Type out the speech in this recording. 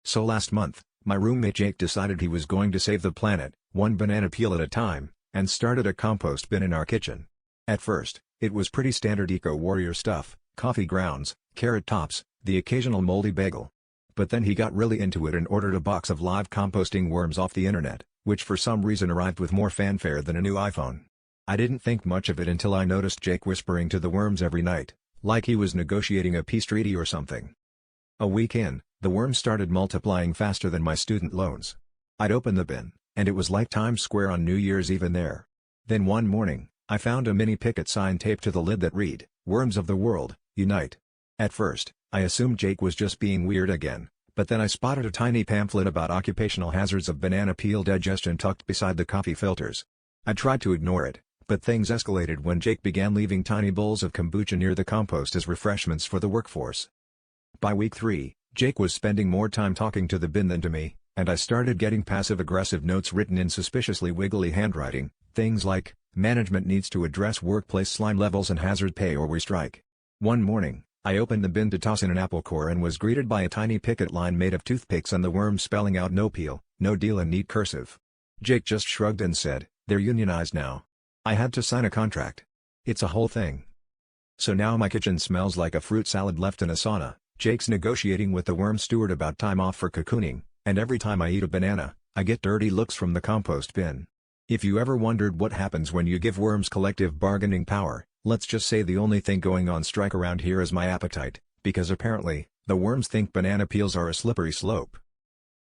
So last month, my roommate Jake decided he was going to save the planet, one banana peel at a time, and started a compost bin in our kitchen. At first, it was pretty standard eco-warrior stuff: coffee grounds, carrot tops, the occasional moldy bagel. But then he got really into it and ordered a box of live composting worms off the internet, which for some reason arrived with more fanfare than a new iPhone. I didn't think much of it until I noticed Jake whispering to the worms every night, like he was negotiating a peace treaty or something. A week in, the worms started multiplying faster than my student loans. I'd open the bin, and it was like Times Square on New Year's Eve in there. Then one morning, I found a mini picket sign taped to the lid that read, "Worms of the world, unite." At first, I assumed Jake was just being weird again, but then I spotted a tiny pamphlet about occupational hazards of banana peel digestion tucked beside the coffee filters. I tried to ignore it, but things escalated when Jake began leaving tiny bowls of kombucha near the compost as refreshments for the workforce. By week 3, Jake was spending more time talking to the bin than to me, and I started getting passive-aggressive notes written in suspiciously wiggly handwriting, things like, "Management needs to address workplace slime levels and hazard pay or we strike." One morning, I opened the bin to toss in an apple core and was greeted by a tiny picket line made of toothpicks and the worms spelling out "no peel, no deal" in neat cursive. Jake just shrugged and said, "They're unionized now." I had to sign a contract. It's a whole thing. So now my kitchen smells like a fruit salad left in a sauna. Jake's negotiating with the worm steward about time off for cocooning, and every time I eat a banana, I get dirty looks from the compost bin. If you ever wondered what happens when you give worms collective bargaining power, let's just say the only thing going on strike around here is my appetite, because apparently, the worms think banana peels are a slippery slope.